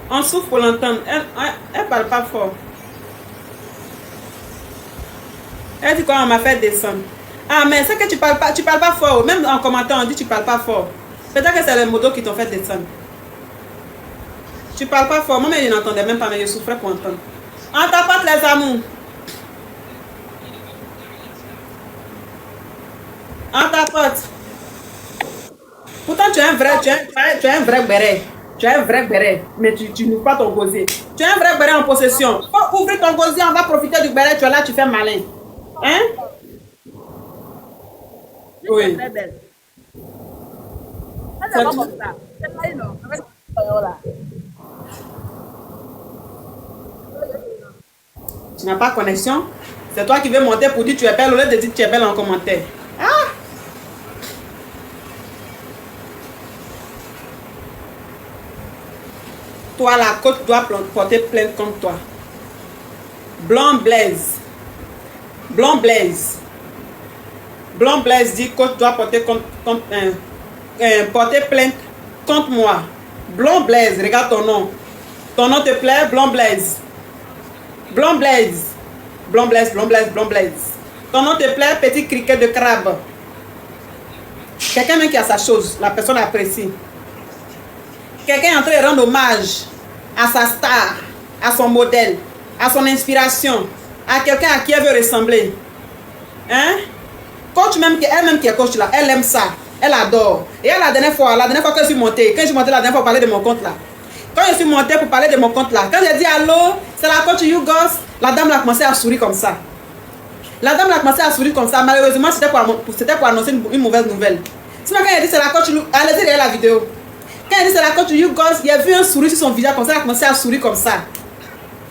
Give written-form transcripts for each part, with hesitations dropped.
On souffre pour l'entendre. Elle parle pas fort. Elle dit quoi, on m'a fait descendre. Ah, mais c'est que tu parles pas fort. Même en commentant, on dit tu parles pas fort. Peut-être que c'est les motos qui t'ont fait descendre. Tu parles pas fort. Moi-même, je n'entendais même pas, mais je souffrais pour entendre. On t'apporte les amours. On t'apporte. Pourtant, tu es un vrai, tu es un vrai béret. Tu es un vrai béret, mais tu n'ouvres pas ton gosier. Tu es un vrai béret en possession. Faut ouvrir ton gosier, on va profiter du béret. Tu es là, tu fais malin. Hein? Oui. Elle est très belle. Elle n'est pas comme ça. C'est pas une non. Avec ce là. Tu n'as pas connexion? C'est toi qui veux monter pour dire tu es belle au lieu de dire tu es belle en commentaire. Ah! Toi, la côte doit porter plainte contre toi. Blanc Blaise. Blanc Blaise. Blanc Blaise dit côte doit porter porter plainte contre moi. Blanc Blaise, regarde ton nom. Ton nom te plaît? Blanc Blaise. Blanc Blaise. Blanc Blaise, Blanc Blaise, Blanc Blaise. Ton nom te plaît? Petit criquet de crabe. Quelqu'un même qui a sa chose, la personne apprécie. Quelqu'un est en train de rendre hommage à sa star, à son modèle, à son inspiration, à quelqu'un à qui elle veut ressembler. Hein? Coach même, elle-même qui est coach là, elle aime ça. Elle adore. Et la dernière fois que je suis montée, la dernière fois pour parler de mon compte là. Quand je suis montée pour parler de mon compte là, quand j'ai dit allô, c'est la coach YouGos, la dame a commencé à sourire comme ça. La dame a commencé à sourire comme ça. Malheureusement, c'était pour annoncer une mauvaise nouvelle. Sinon, quand elle dit c'est la coach, allez-y regarder la vidéo. Quand elle dit c'est la coach YouGos, il y a vu un sourire sur son visage comme ça, elle a commencé à sourire comme ça.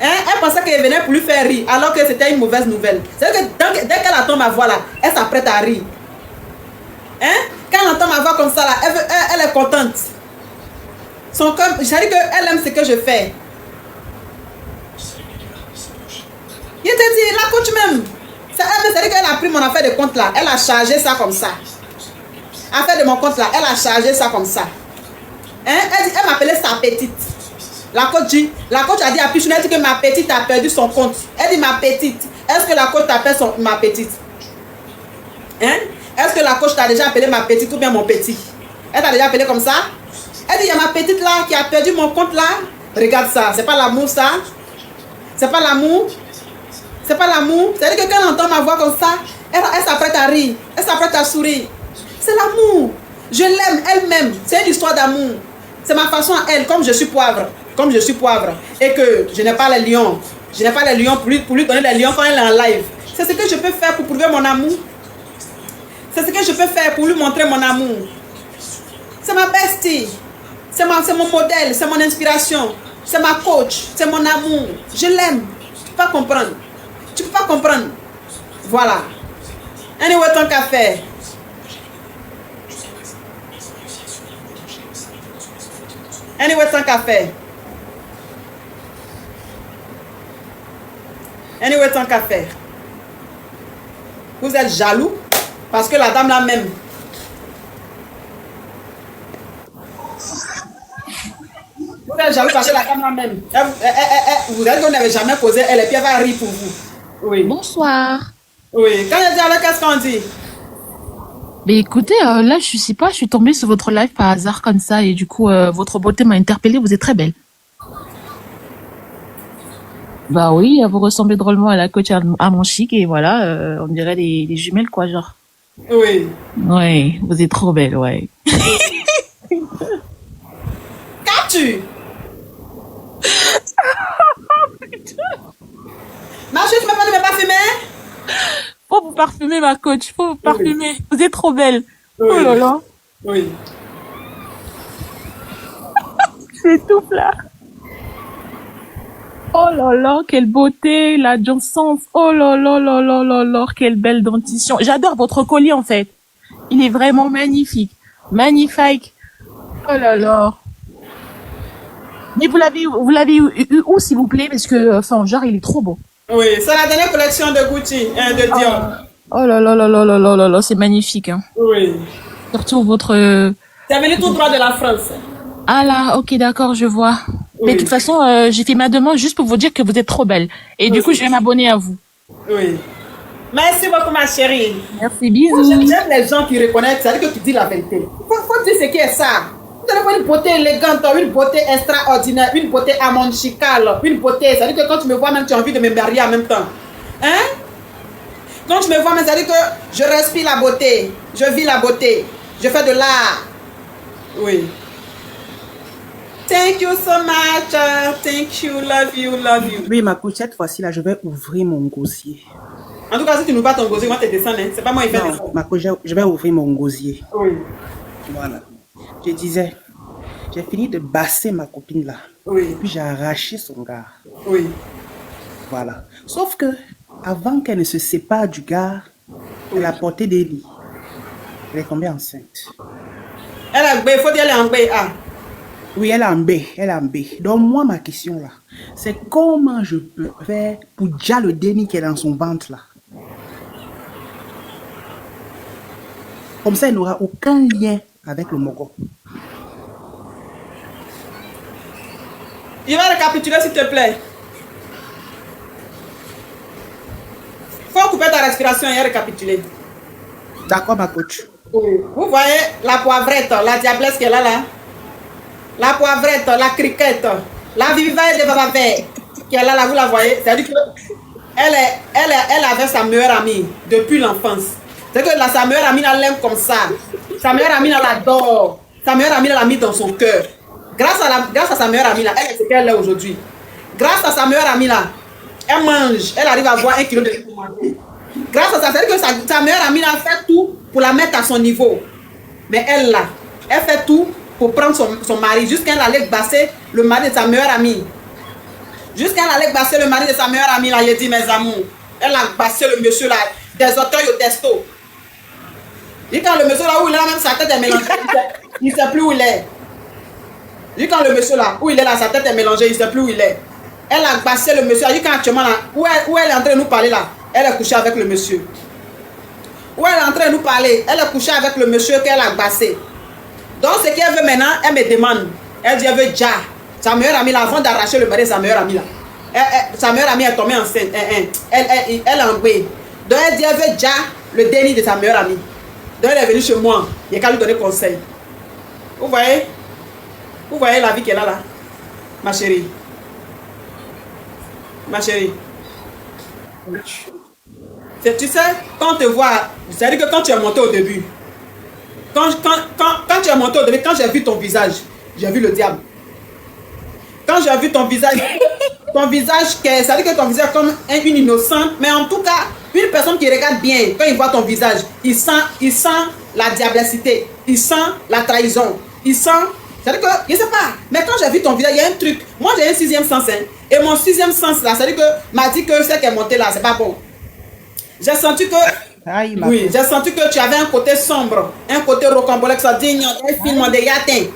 Hein? Elle pensait qu'elle venait pour lui faire rire, alors que c'était une mauvaise nouvelle. C'est-à-dire que dès qu'elle entend ma voix là, elle s'apprête à rire. Hein? Quand elle entend ma voix comme ça là, elle est contente. Son cœur, je dis qu'elle aime ce que je fais. Je te dis, la coach même, c'est-à-dire qu'elle a pris mon affaire de compte là, elle a chargé ça comme ça. Affaire de mon compte là, elle a chargé ça comme ça. Hein? Elle m'appelait sa petite. La coach a dit à Pichou, elle dit que ma petite a perdu son compte. Elle dit ma petite. Est-ce que la coach t'appelle ma petite? Hein? Est-ce que la coach t'a déjà appelé ma petite ou bien mon petit? Elle t'a déjà appelé comme ça? Elle dit, il y a ma petite là qui a perdu mon compte là. Regarde ça, c'est pas l'amour ça? C'est pas l'amour? C'est pas l'amour? C'est-à-dire que quand elle entend ma voix comme ça, elle s'apprête à rire, elle s'apprête à sourire. C'est l'amour. Je l'aime, elle-même. C'est une histoire d'amour. C'est ma façon à elle, comme je suis poivre. Comme je suis poivre. Et que je n'ai pas les lions. Je n'ai pas les lions pour lui donner les lions quand elle est en live. C'est ce que je peux faire pour prouver mon amour. C'est ce que je peux faire pour lui montrer mon amour. C'est ma bestie. C'est mon modèle, c'est mon inspiration. C'est ma coach, c'est mon amour. Je l'aime. Tu peux pas comprendre. Tu peux pas comprendre. Voilà. Anyway, ton café. Anyway, ton café. Anyway, ton café. Vous êtes jaloux parce que la dame là même. Vous êtes jaloux parce que la dame là même. Vous êtes qu'on n'avait jamais posé elle et puis elle va rire pour vous. Oui. Bonsoir. Oui. Quand je dis alors, qu'est-ce qu'on dit? Mais écoutez, là, je sais pas, je suis tombée sur votre live par hasard comme ça et du coup, votre beauté m'a interpellée. Vous êtes très belle. Bah oui, vous ressemblez drôlement à la coach à mon chic et voilà, on dirait des jumelles quoi, genre. Oui. Ouais, vous êtes trop belle, ouais. Qu'as-tu? Ma chérie, tu m'as pas dit de me parfumer? Faut vous parfumer, ma coach, faut vous parfumer. Oui. Vous êtes trop belle. Oui. Oh là là. Oui. C'est tout là. Oh là là, quelle beauté, la Johnson. Oh là là là là là là, quelle belle dentition. J'adore votre collier en fait. Il est vraiment magnifique. Magnifique. Oh là là. Mais vous l'avez eu où s'il vous plaît? Parce que, enfin, genre, il est trop beau. Oui, c'est la dernière collection de Gucci, de Dior. Oh là là là là là là là là, c'est magnifique. Hein. Oui. Surtout votre... C'est venu tout droit de la France. Ah là, ok, d'accord, je vois. Mais de Oui. toute façon, j'ai fait ma demande juste pour vous dire que vous êtes trop belle. Et du coup, je vais m'abonner à vous. Oui. Merci beaucoup, ma chérie. Merci, Moi, j'aime bisous. les gens qui reconnaissent, c'est-à-dire que tu dis la vérité. Faut dire ce qui est ça. Vous avez une beauté élégante, une beauté extraordinaire, une beauté amonchicale, une beauté. C'est-à-dire que quand tu me vois, même tu as envie de me marier en même temps. Hein? Quand tu me vois, c'est-à-dire que je respire la beauté, je vis la beauté, je fais de l'art. Oui. Thank you so much. Thank you, love you, love you. Oui, ma coach, cette fois-ci, là, je vais ouvrir mon gosier. En tout cas, si tu nous bats ton gosier, moi, tu descends. Hein? C'est pas moi qui fais Non, descendre. ma coach, je vais ouvrir mon gosier. Oui. Voilà. Je disais, j'ai fini de basser ma copine là. Oui. Puis j'ai arraché son gars. Oui. Voilà. Sauf que, avant qu'elle ne se sépare du gars, elle a porté des lits. Elle est tombée enceinte. Elle a il faut dire elle est en B. Ah. Oui, elle est en B. Elle est en B. Donc, moi, ma question là, c'est comment je peux faire pour déjà le déni qui est dans son ventre là. Comme ça, elle n'aura aucun lien avec le mogo. Je vais récapituler s'il te plaît. Faut couper ta respiration et récapituler. D'accord, ma coach. Vous voyez la poivrette, la diablesse qu'elle a là. La poivrette, la criquette, la vivelle de Baba Vert qu'elle a là, vous la voyez. C'est-à-dire elle avait sa meilleure amie depuis l'enfance. C'est que là, sa meilleure amie elle l'aime comme ça. Sa meilleure amie elle l'adore. Sa meilleure amie elle l'a mis dans son cœur. Grâce à sa meilleure amie là, elle est ce qu'elle est aujourd'hui. Grâce à sa meilleure amie là, elle mange, elle arrive à avoir 1 kilo de manger. Grâce à ça, c'est-à-dire que sa meilleure amie là fait tout pour la mettre à son niveau. Mais elle là, elle fait tout pour prendre son mari, jusqu'à elle allait basser le mari de sa meilleure amie. Jusqu'à elle allait basser le mari de sa meilleure amie là, il dit mes amours. Elle a bassé le monsieur là, des auteurs au testo. Et quand le monsieur là où il est là, même sa tête est mélangée, il ne sait plus où il est. Et quand le monsieur là, où il est là, sa tête est mélangée, il ne sait plus où il est. Elle a bassé le monsieur. Et quand actuellement là, où elle est en train de nous parler là, elle est couchée avec le monsieur. Où elle est en train de nous parler, elle est couchée avec le monsieur qu'elle a bassé. Donc ce qu'elle veut maintenant, elle me demande. Elle dit elle veut déjà. Sa meilleure amie là, avant d'arracher le mari de sa meilleure amie là. Sa meilleure amie est tombée enceinte. Elle est en B. Donc elle dit elle veut déjà le déni de sa meilleure amie. Donc elle est venue chez moi. Il n'y a qu'à lui donner conseil. Vous voyez? Vous voyez la vie qu'elle a là? Ma chérie. Ma chérie. Tu sais, quand on te voit, c'est-à-dire que quand tu es monté au début, quand tu es monté au début, quand j'ai vu ton visage, j'ai vu le diable. Quand j'ai vu ton visage, c'est-à-dire que ton visage est comme une innocente, mais en tout cas, une personne qui regarde bien, quand il voit ton visage, il sent la diablicité, il sent la trahison, il sent, c'est-à-dire que, je ne sais pas, mais quand j'ai vu ton visage, il y a un truc, moi j'ai un 6e sens, hein, et mon 6e sens là, c'est-à-dire que m'a dit que ce qui est monté là, c'est pas bon. J'ai senti que, Aïe, oui, j'ai senti que tu avais un côté sombre, un côté rocambolesque, digne, un film de yatin.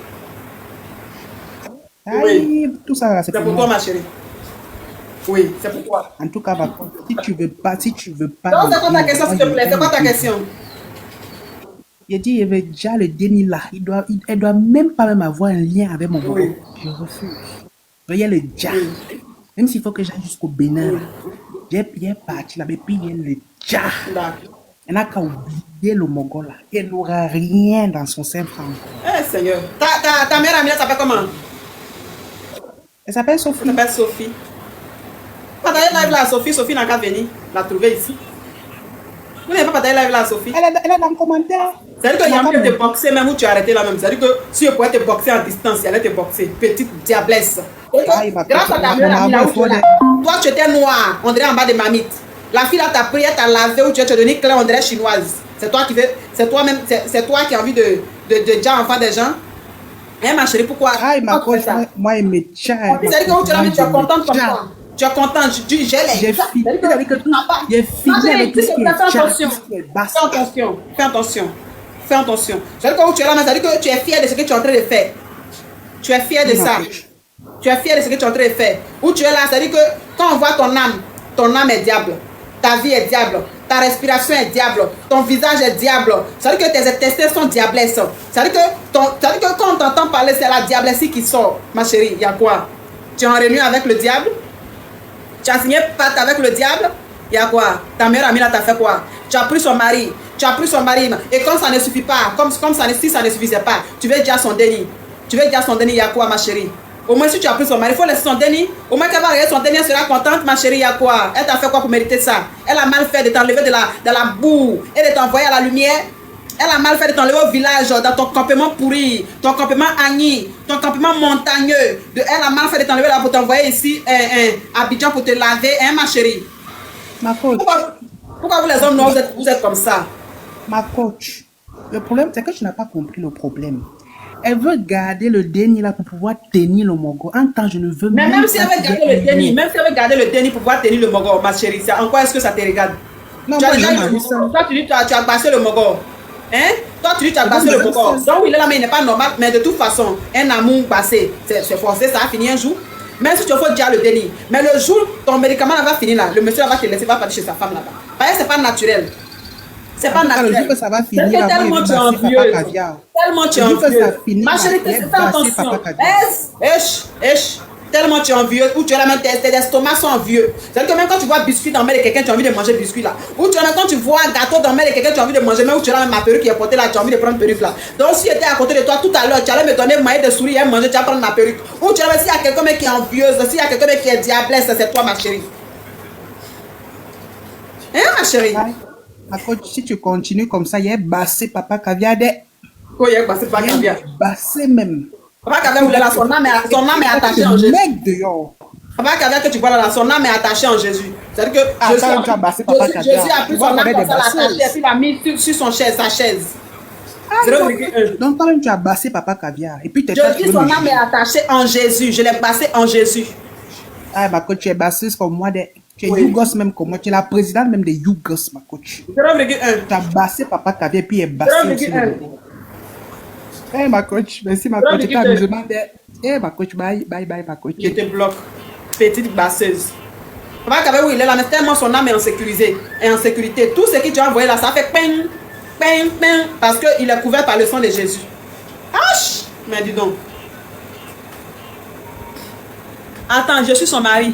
Aïe, Oui. tout ça là, c'est C'est pour pour toi, moi. ma chérie. Oui, c'est pour toi. En tout cas, ma coach, si tu veux pas Donc, c'est quoi ta de question, s'il te plaît? C'est quoi ta question? Il dit, il veut déjà le déni là. Elle doit même pas même avoir un lien avec mon Oui. bobo. Je refuse. Donc, il y a le déjà. Même s'il faut que j'aille jusqu'au Bénin, là. J'ai parti là, mais puis il y a le déjà. D'accord. Elle n'a qu'à oublier le Mongol là. Elle n'aura rien dans son sein franc. Eh, Seigneur. Ta meilleure amie, elle s'appelle comment? Elle s'appelle Elle Sophie. s'appelle Sophie. Partager live là à Sophie. Sophie n'a qu'à venir la trouver ici. Vous n'avez pas partagé live là à Sophie? Elle est dans le commentaire. C'est-à-dire qu'il y a moyen de te boxer même où tu as arrêté là même. C'est-à-dire que si je pouvais te boxer en distance, elle allait te boxer. Petite diablesse. Aïe, ma Grâce à ta coach, meilleure amie là où tu es là. maman, Toi, tu étais noir, on dirait en bas de mamite. La fille là t'a pris, elle t'a lavé ou tu as donné clair, on dirait chinoise. C'est toi qui veux, c'est toi-même, c'est toi qui as envie de dire enfant des gens. Hein, ma chérie, pourquoi? Aïe, ma Pourquoi coach, tu fais ça? moi, il me tient. C'est-à-dire que où tu es là, mais tu es contente comme Tiens. ça. Tu es contente, j'ai les. J'ai fini avec tout. J'ai fini avec tout ce qui est Fais chat, attention. tout ce qui est basse. Fais attention. Fais attention. Fais attention. C'est-à-dire que où tu es là, mais c'est-à-dire que tu es fier de ce que tu es en train de faire. Tu es fier de Oui, ma ça. coach. Tu es fier de ce que tu es en train de faire. Où tu es là, c'est-à-dire que quand on voit ton âme est diable. Ta vie est diable. Ta respiration est diable. Ton visage est diable. C'est-à-dire que tes intestins sont diablesses. C'est-à-dire que quand on t'entend parler, c'est la diablessie qui sort. Ma chérie, il y a quoi? Tu es en réunion avec le diable? Tu as signé pacte avec le diable? Il y a quoi? Ta meilleure amie là t'a fait quoi? Tu as pris son mari. Tu as pris son mari. Et comme ça ne suffit pas, si ça ne suffisait pas, tu veux dire son déni. Tu veux dire son déni, il y a quoi, ma chérie? Au moins, si tu as pris son mari, il faut laisser son déni. Au moins qu'elle va regarder son déni, elle sera contente, ma chérie, il y a quoi? Elle t'a fait quoi pour mériter ça? Elle a mal fait de t'enlever de la boue et de t'envoyer à la lumière. Elle a mal fait de t'enlever au village, dans ton campement pourri, ton campement agni, ton campement montagneux. Elle a mal fait de t'enlever là pour t'envoyer ici, à Abidjan pour te laver, hein, ma chérie? Ma coach. Pourquoi vous les hommes noirs, vous êtes comme ça? Ma coach. Le problème, c'est que tu n'as pas compris le problème. Elle veut garder le déni là pour pouvoir tenir le mogo. En temps, je ne veux mais même si elle veut garder le déni, pour pouvoir tenir le mogo, ma chérie, en quoi est-ce que ça te regarde? Non, tu moi, as déjà j'ai ça. Toi, tu dis tu as passé le mogo. Hein? Toi, tu dis tu as passé le mogo. Donc, il est là, mais il n'est pas normal. Mais de toute façon, un amour passé, c'est forcé, ça va finir un jour. Même si tu faut déjà le déni. Mais le jour, ton médicament va finir là. Le monsieur va te laisser, va partir chez sa femme là-bas. Parce que c'est pas naturel. C'est pas naturel. Le jour que ça va finir, c'est tellement tu es envieux. Tellement tu es envieux. Ma chérie, fais attention. Tellement tu es envieux. Ou tu as la main, tes estomacs sont envieux. C'est-à-dire que même quand tu vois biscuit dans le main de quelqu'un, tu as envie de manger biscuit là. Ou quand tu vois gâteau dans le main de quelqu'un, tu as envie de manger. Même où tu as ma perruque qui est portée là, tu as envie de prendre perruque là. Donc si j'étais à côté de toi tout à l'heure, tu allais me donner moyen de sourire et manger, tu vas prendre ma perruque. Ou tu allais, s'il y a quelqu'un qui est envieuse, s'il y a quelqu'un qui est diablesse, c'est toi, ma chérie. Hein, ma chérie? Ma coach, si tu continues comme ça, il y a bassé papa caviar de. Oh, il y a bassé papa caviar. Bassé même. Papa caviar voulait là, son âme est attachée en Jésus. Mec dehors. Papa caviar que tu vois là, son âme est attachée en Jésus. C'est-à-dire que Jésus a pris son âme comme ça, l'attaché, et puis l'a mis sur sa chaise. Donc, quand même, tu as bassé papa caviar. Et puis, je dis son âme est attachée en Jésus. Je l'ai bassé en Jésus. Ah, ma coach, tu es bassée comme moi. Tu es Yougos même comme moi. Tu es la présidente même des Yougos, ma coach. 0,1. Tu as bassé papa caviar, puis il est bassé aussi. Eh, ma coach, merci, ma coach. Tu as amusement. Eh, ma coach, bye, ma coach. Je te bloque. Petite basseuse. Papa caviar, où il est là, mais tellement son âme est en sécurité. Tout ce que tu as envoyé là, ça fait ping, ping, ping. Parce qu'il est couvert par le sang de Jésus. Ach! Mais dis donc. Attends, je suis son mari.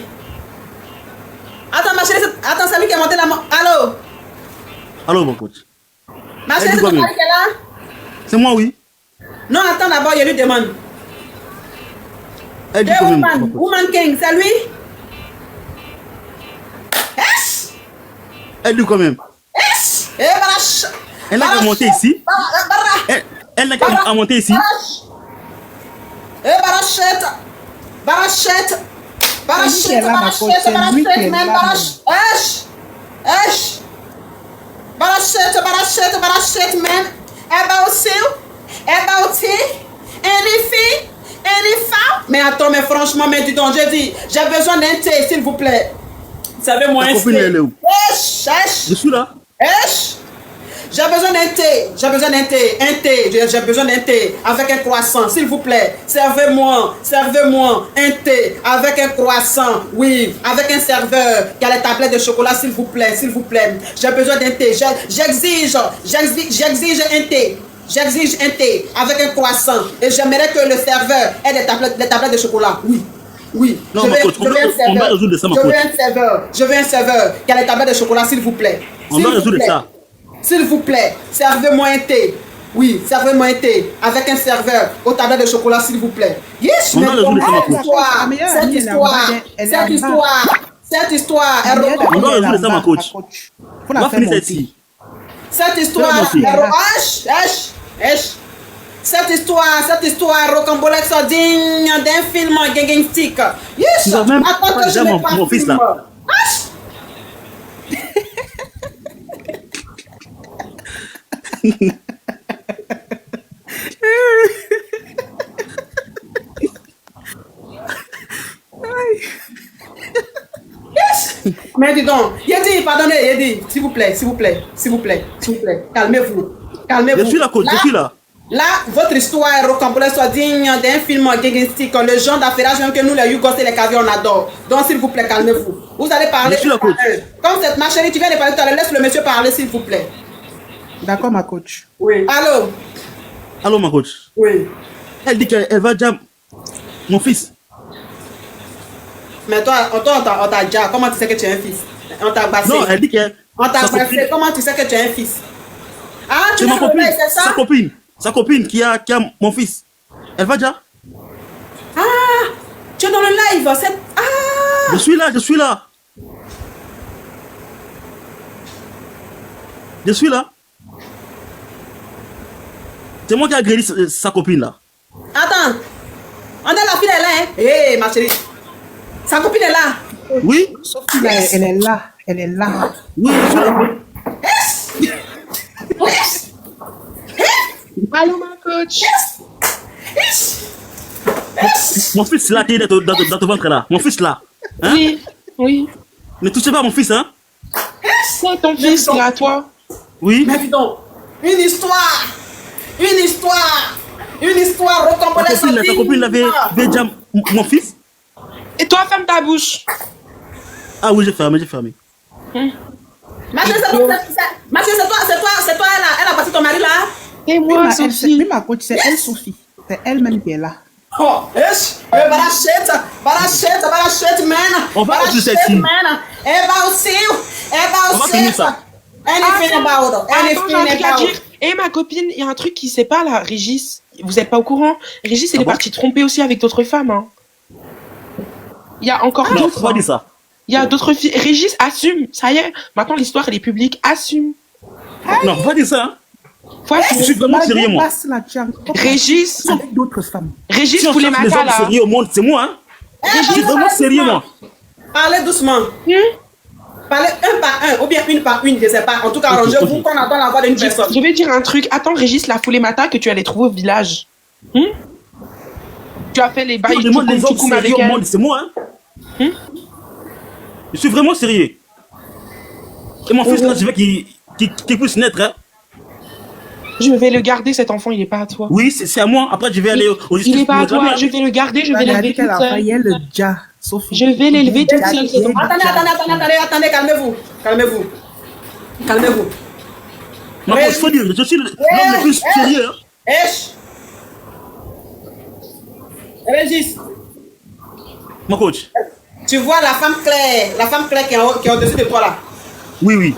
Attends, ma chérie, attends, c'est lui qui a monté la main. Allô? Allô, mon coach. Ma chérie, c'est ton mari qui est là? C'est moi, oui. Non, attends d'abord, je lui demande. Elle dit quand même. Woman King, c'est lui? Esh! Elle dit quand même. Esh! Eh, barash! Elle n'a qu'à monter ici. Elle n'a qu'à monter ici. Eh, barachette! Barachette! Barachette, man, barachette, man. About it, anything, any femme. Mais attends, mais franchement, mais dis donc, j'ai besoin d'un thé, s'il vous plaît. Savez-moi un thé. Je suis là. J'ai besoin d'un thé, j'ai besoin d'un thé avec un croissant, s'il vous plaît. Servez-moi un thé avec un croissant, oui, avec un serveur qui a les tablettes de chocolat, s'il vous plaît. J'ai besoin d'un thé, j'exige un thé avec un croissant et j'aimerais que le serveur ait des tablettes de chocolat, oui. Non, ma coach, on va résoudre ça, ma coach. Je veux un serveur qui a les tablettes de chocolat, s'il vous plaît. On va résoudre ça. S'il vous plaît, servez-moi un thé. Oui, servez-moi un thé avec un serveur aux tablettes de chocolat, s'il vous plaît. Yes, mais cette histoire, on doit résoudre ça, ma coach. On va finir ça ici. Cette histoire, rocambolesque soit digne d'un film gangstick. Yes, attends que je me passe mon fils là. Mais dis donc, pardonnez, s'il vous plaît, calmez-vous. Je suis là, coach, je suis là. Là, votre histoire rocambolesque soit digne d'un film gangstick, le genre d'affairage même que nous, les Yougos et les caviars, on adore. Donc, s'il vous plaît, calmez-vous. Vous allez parler. Je suis là, coach. Comme cette ma chérie, tu viens de parler tout à l'heure, laisse le monsieur parler, s'il vous plaît. D'accord, ma coach. Oui. Allô, ma coach. Oui. Elle dit qu'elle va jam mon fils. Mais toi, on t'a déjà. Comment tu sais que tu es un fils? On t'a bassé. Non, elle dit qu'elle. On t'a sa bassé. copine- Comment tu sais que tu es un fils? Ah, tu C'est ma l'as copine. c'est ça? Sa copine qui a mon fils. Elle va déjà? Ah, tu es dans le live. Ah, Je suis là. Je suis là. C'est moi qui ai agressé sa copine là. attends. On a la fille est là, hein? Hé, ma chérie. Sa copine est là. Oui? Sophie, là, elle est là. Elle est là. Oui, je suis là. Allô, ma coach. Mon fils là, qui est dans ton ventre là. Mon fils là. Hein? Oui, oui. Ne touchez pas à mon fils, hein? C'est ton fils, il est à toi. Oui? Mais dis donc, une histoire. Rocambolesque. Sa copine avait déjà mon fils? Et toi, ferme ta bouche. Ah oui, j'ai fermé. Mathieu, c'est toi, elle a passé ton mari là. Et Oui, moi, ma, Sophie. oui, ma coach, c'est elle, Sophie. C'est elle-même qui est là. Oh, yes. Barachette, man. On va aussi Barachette, celle-ci. man. Elle va aussi. On va finir ça. Anything about Attends, j'ai un truc à dire. Et ma copine, il y a un truc qui sait pas là, Régis. Vous êtes pas au courant? Régis, il est bon? parti tromper aussi avec d'autres femmes. Hein. Il y a encore Non, d'autres. faut pas dire ça. Il y a d'autres filles. Régis, assume. Ça y est. Maintenant, l'histoire, elle est publique. Assume. Non, faut pas dire ça, hein? Faut Je assumer. suis vraiment sérieux, moi. Passe là, tu as encore Régis. avec d'autres femmes. Régis, Si on tous les cherche les matins hommes là. sérieux au monde, c'est moi, hein? Je suis vraiment sérieux, moi. Parlez doucement. Parlez un par un, ou bien une par une, je sais pas. En tout cas, Ok, arrangez-vous ok. qu'on entend la voix d'une personne. Je vais dire un truc. Attends, Régis, la foulée matin que tu allais trouver au village. Tu as fait les Si bails on demande les hommes tchoukoum avec sérieux au elle. monde, c'est moi, hein? Je suis vraiment sérieux. Et mon fils, là, je veux qu'il puisse naître, hein? Je vais le garder, cet enfant, il est pas à toi. Oui, c'est à moi. Après, je vais aller au Il est pas à pour le toi. travail. Je vais le garder, je vais Elle a l'élever dit qu'elle toute a seule. failli le ja, Sophie. Je vais l'élever toute seule, cet enfant. Attendez, calmez-vous. Ma coach, faut dire, je suis l'homme le plus sérieux, hein? Esh. Régis, Ma coach. tu vois la femme Claire qui est au-dessus de toi là. Oui.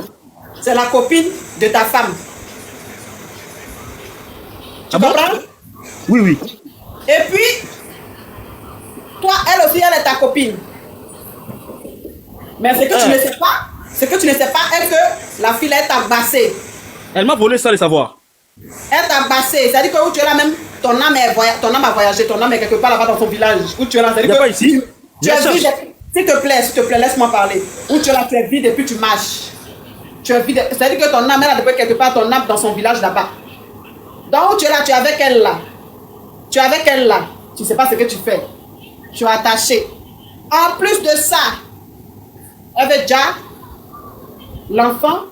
C'est la copine de ta femme. Tu Ah bon? comprends? Oui. Et puis, toi, elle aussi, elle est ta copine. Mais ce que tu ne sais pas, est que la fille, elle t'a bassé. Elle m'a volé ça, le savoir. Elle t'a bassé. C'est-à-dire que où tu es là même, ton âme a voyagé, ton âme est quelque part là-bas dans ton village. Où tu es là, Il n'y a pas ici. Tu es vide. S'il te plaît, laisse-moi parler. Où tu es là, tu es vide et puis tu marches. Tu es vide. C'est-à-dire que ton âme est là depuis quelque part, ton âme dans son village là-bas. Donc où tu es là, tu es avec elle là. Tu ne sais pas ce que tu fais. Tu es attaché. En plus de ça, elle veut déjà l'enfant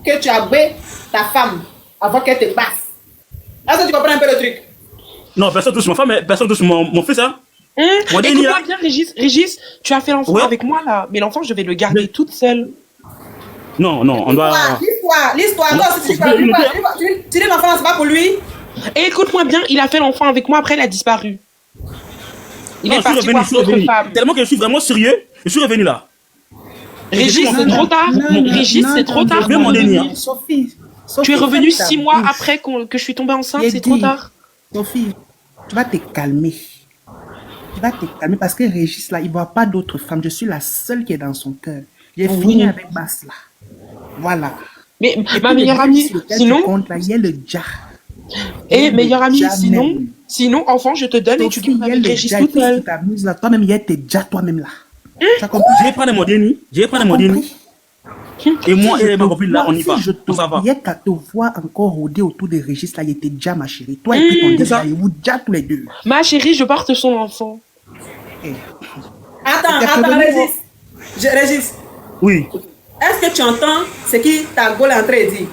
que tu as bé ta femme avant qu'elle te basse. Est-ce que tu comprends un peu le truc? Non, personne touche ma femme, mais personne touche mon fils, hein? Mon déni, Écoute-moi là. bien, Régis, tu as fait l'enfant Ouais. avec moi là, mais l'enfant, je vais le garder toute seule. Non, on doit. L'histoire, toi aussi, tu dis l'enfant, c'est pas pour lui. Et écoute-moi bien, il a fait l'enfant avec moi, après il a disparu. Il Non, est parti voir d'autres femmes. Tellement que je suis vraiment sérieux, je suis revenu là. Régis, c'est trop tard. Régis, c'est trop tard. Je vais mon déni, hein. Sophie, Tu es revenu ferme ta 6 mois bouche. après que je suis tombée enceinte, J'ai c'est trop dit. tard. Sophie, tu vas te calmer. Parce que Régis, là, il ne voit pas d'autres femmes. Je suis la seule qui est dans son cœur. J'ai fini avec Basse, là. Voilà. Mais Et ma puis, meilleure le amie, sur lequel tu sinon, comptes, là, il y a le ja. et meilleure amie, Jamais. sinon, enfant, je te donne et tu Sophie, gardes il y a avec le Régis ja. toute Et puis, seule. tu t'amuses, là. Toi-même, il y a tes ja, toi-même, là. Tu as compris? Je vais prendre mon déni. Et moi et ma copine là, on y va. Si je te Ça va. voyais qu'à te voir encore rôder autour de Régis, là, il était déjà ma chérie. Toi et puis ton déjà, et vous déjà tous les deux. Ma chérie, je porte son enfant. Eh, Attends, Régis. Oui. Est-ce que tu entends ce que ta gueule est en train de dire?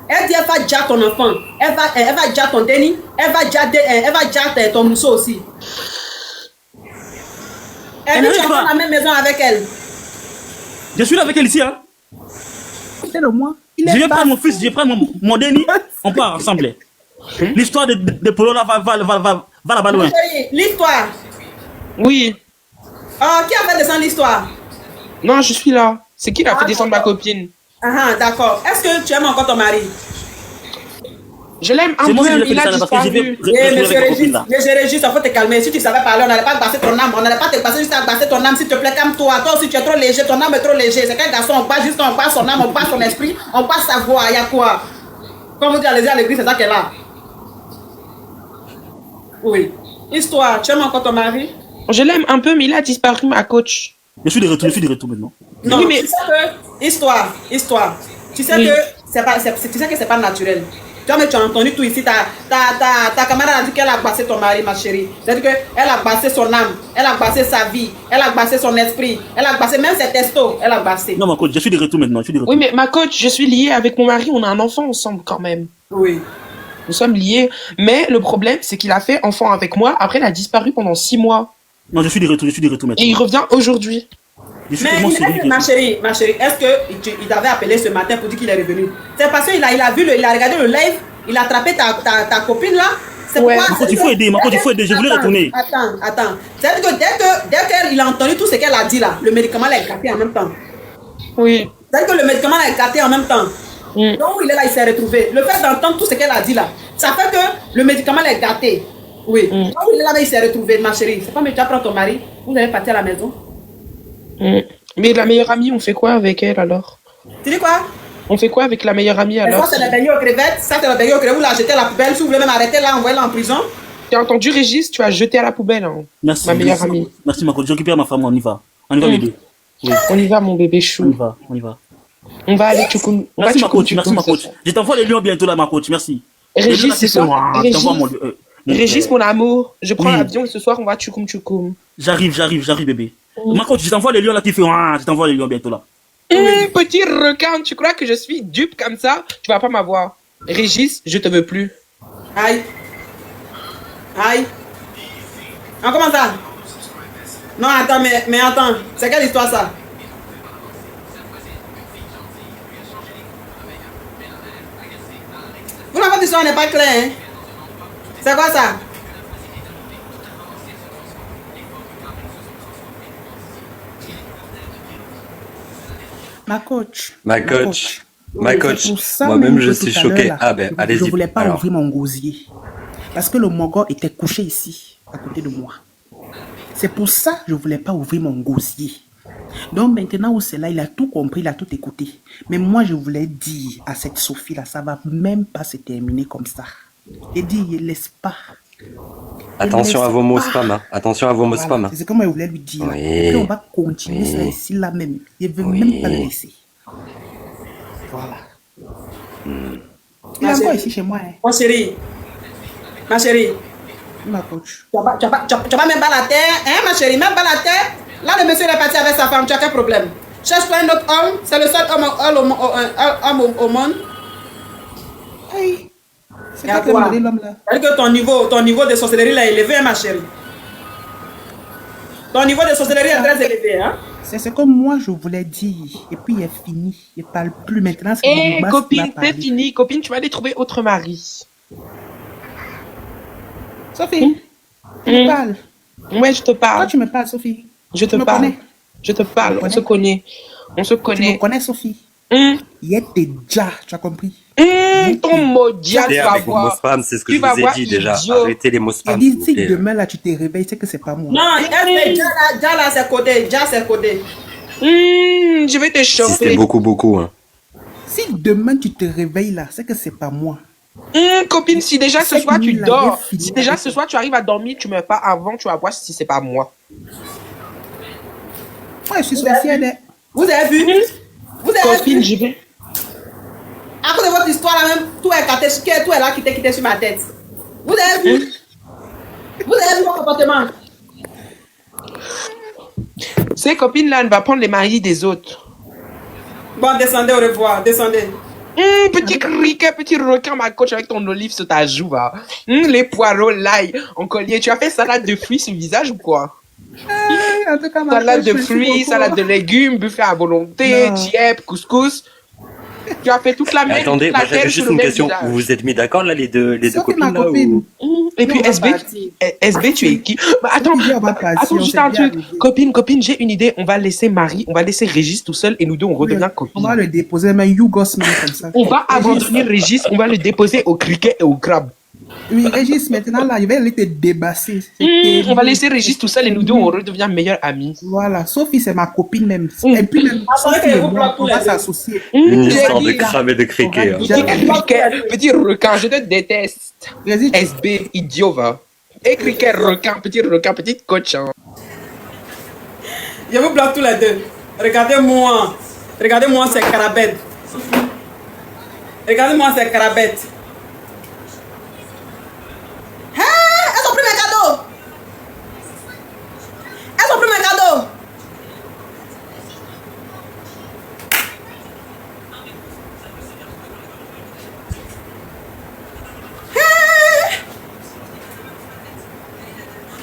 Elle dit elle va déjà ton enfant, elle va déjà ton déni, elle va déjà ton mousseau aussi. Elle dit tu es dans la même maison avec elle. Je suis là avec elle ici, hein. c'est le moi. Je vais prendre mon fils, je vais prendre mon déni. On part ensemble. L'histoire de Polo là va là-bas loin. Chérie, l'histoire. Oui. Ah, qui a fait descendre l'histoire? Non, je suis là. C'est qui qui a fait descendre ma copine? Ah, d'accord. Est-ce que tu aimes encore ton mari? Je l'aime un C'est moi qui peu, l'ai fait il a descendre parce que j'ai disparu. vu Eh, avec monsieur ma copine Régis, là. monsieur Régis, il faut te calmer. Si tu savais parler, on n'allait pas passer ton âme. On n'allait pas te passer juste à passer ton âme. S'il te plaît, calme-toi. Toi aussi, tu es trop léger. Ton âme est trop léger. C'est qu'un garçon, on passe juste, on passe son âme, on passe son esprit, on passe sa voix. Il y a quoi? Comme vous dites, allez-y à l'église, c'est ça qu'elle a. Oui. Histoire, tu aimes encore ton mari? Je l'aime un peu, mais il a disparu, ma coach. Je suis de retour maintenant. Non, Oui, mais- tu sais que, histoire. Tu sais Oui. que c'est pas naturel. Tu vois, mais tu as entendu tout ici. Ta camarade a dit qu'elle a bassé ton mari, ma chérie. C'est-à-dire qu'elle a bassé son âme, elle a bassé sa vie, elle a bassé son esprit, elle a bassé même ses testos, elle a bassé. Non, ma coach, je suis de retour maintenant. Je suis de retour. Oui, mais ma coach, je suis liée avec mon mari, on a un enfant ensemble quand même. Oui. Nous sommes liés. Mais le problème, c'est qu'il a fait enfant avec moi. Après, il a disparu pendant 6 mois. Non, je suis de retour maintenant. Et il revient aujourd'hui. Je suis Mais tellement sérieux. ma chérie, est-ce qu'il t'avait appelé ce matin pour dire qu'il est revenu? C'est parce qu'il a regardé le live, il a attrapé ta copine là. C'est Ouais. pourquoi- Ma coach, il faut aider, je voulais retourner. Attends. C'est-à-dire que dès qu'il a entendu tout ce qu'elle a dit là, le médicament l'a gâté en même temps. Oui. C'est-à-dire que le médicament l'a gâté en même temps. Mm. Donc il est là, il s'est retrouvé. Le fait d'entendre tout ce qu'elle a dit là, ça fait que le médicament l'a gâté. Oui. Mm. Donc il est là, il s'est retrouvé, ma chérie. C'est pas mais tu apprends ton mari, vous allez partir à la maison. Mm. Mais la meilleure amie, on fait quoi avec elle alors? Tu dis quoi? On fait quoi avec la meilleure amie Ça, alors? c'est le beignet aux crevettes. Ça, c'est le beignet aux crevettes. Vous la jetez à la poubelle. Si vous voulez même arrêter là, envoyez-la en prison. Tu as entendu Régis, tu as jeté à la poubelle, hein, Merci. ma meilleure merci. amie. Merci, ma coach. Je récupère ma femme, on y va. On y va, les deux. Oui, On y va, mon bébé on y chou. va, on y va. On va aller tchoukoum. On va Merci, ma tchoukoum, coach. Merci, tchoukoum ma ce coach. soir. Je t'envoie les lions bientôt là, ma coach. Merci. Régis, ce soir. Je t'envoie mon. Régis, mon amour, je prends Oui. l'avion et ce soir, on va tchoukoum tchoukoum. J'arrive, bébé. Ma coach, je t'envoie les lions là qui fait. Je t'envoie les lions bientôt là. Petit requin, tu crois que je suis dupe comme ça? Tu vas pas m'avoir. Régis, je te veux plus. Aïe. Ah, comment ça? Non, attends, mais attends. C'est quelle histoire ça? Vous, votre histoire n'est pas claire, hein? C'est quoi ça? Ma coach. Ma coach. Ma C'est coach. pour ça Moi-même, même je que suis tout à choqué. l'heure, là, Ah ben, Je allez-y. voulais pas Alors, ouvrir mon gosier. Parce que le mogol était couché ici, à côté de moi. C'est pour ça que je voulais pas ouvrir mon gosier. Donc maintenant où c'est là, il a tout compris, il a tout écouté. Mais moi, je voulais dire à cette Sophie-là, ça va même pas se terminer comme ça. Et dire, laisse pas. attention à vos mots spam. Hein. Attention à vos mots Voilà, spam. hein. c'est ce que moi je voulais lui dire. Oui. Et puis on va continuer ça Oui. ici là même. Il veut Oui. même pas le laisser. Voilà. Il est encore ici chez moi. Hein. Ma chérie. Ma chérie. Ma coach. Tu vas même pas la terre, hein, ma chérie? Même pas la terre. Là, le monsieur est parti avec sa femme. Tu as quel problème? Cherche-toi un autre homme. C'est le seul homme au monde. Hey. C'est Et à quoi que quoi? demander l'homme là? C'est-à-dire que ton niveau de sorcellerie là est élevé, hein, ma chérie. Ton niveau de sorcellerie est très élevé, hein? C'est ce que moi je voulais dire. Et puis il est fini. Il parle plus maintenant. C'est Eh, Boubas qui va copine, parler. c'est fini. Copine, tu vas aller trouver autre mari. Sophie, tu me parles. Ouais, je te Toi, parle. tu me parles, Sophie. Je te tu me parle. connais. Je te parle. Tu me On se connaît. On se Tu me connais. connais, Sophie. Hum, Il est déjà, tu as compris? ton maudit, tu Et vas avec vos mots voir. spam, c'est ce que Tu je vas vous ai voir, dit déjà. idiot. Arrêtez les mots Et spam. s'il dis vous si plaît. demain là tu te réveilles, c'est que c'est pas moi. Non, déjà là, c'est codé. Déjà, c'est codé. Je vais te Si c'était chauffer. beaucoup. Hein. Si demain tu te réveilles là, c'est que c'est pas moi. Copine, si déjà ce Cette soir tu nuit-là, dors, j'ai fini si déjà avec ce soir tu arrives à dormir, tu meurs pas avant, tu vas voir si c'est pas moi. Moi, je suis sorcière. de- Vous avez vu? Vous avez Copine, vu? je vais. À cause de votre histoire là même, tout est caché, tout est là qui t'est quitté sur ma tête. Vous avez vu? Vous avez vu mon comportement? Ces copines là, elle va prendre les maris des autres. Bon, descendez, au revoir, descendez. Petit criquet, petit requin, ma coach, avec ton olive sur ta joue, va. Les poireaux, l'ail, en collier. Tu as fait salade de fruits sur le visage ou quoi? Hey, en tout cas, ma Salade coach, de merci fruits, beaucoup. salade de légumes, buffet à volonté, Non. tiep, couscous. Tu as fait toute la merde. Attendez, toute la moi j'avais terre juste sur le une même question. visage. Vous vous êtes mis d'accord là, les deux Sophie, copines ma là copine. Et puis on va SB, partir. SB, tu es qui? Bah, attends, Sophie, on va partir, attends, on juste s'est un bien truc. arrivé. Copine, j'ai une idée. On va laisser Régis tout seul et nous deux, on redevient On va copines. le déposer, mais you gosse, man, comme ça. On va Régis, abandonner Régis, on va le déposer au cricket et au crabe. Oui, Régis, maintenant, là, il va aller te débasser. C'est On va terrible. laisser Régis tout seul et nous deux, on redevient meilleurs amis. Voilà, Sophie, c'est ma copine même. Et puis même, Attendez Sophie que et vous moi, bloquez on va les deux. s'associer. Une J'ai histoire de dit- crabe et de criquet. hein. Petit requin, je te déteste. Vas-y, SB, idiot, va. Et cricket, requin, petite coach. Hein. Je vous bloque tous les deux. Regardez-moi. Regardez-moi ces carabettes. Regardez-moi ces carabettes. Hein? Elles ont pris mes cadeaux. Elles ont pris mes cadeaux. Hein?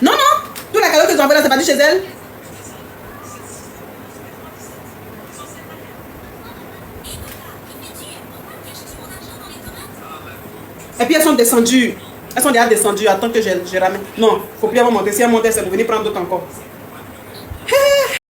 Non, non. Tous les cadeaux que tu as envoyés là, c'est parti chez elle. Et puis elles sont descendues. Elles sont déjà descendues. Attends que je ramène. Non, faut plus avoir monté. Si elles montent, elles vont venir prendre d'autres encore.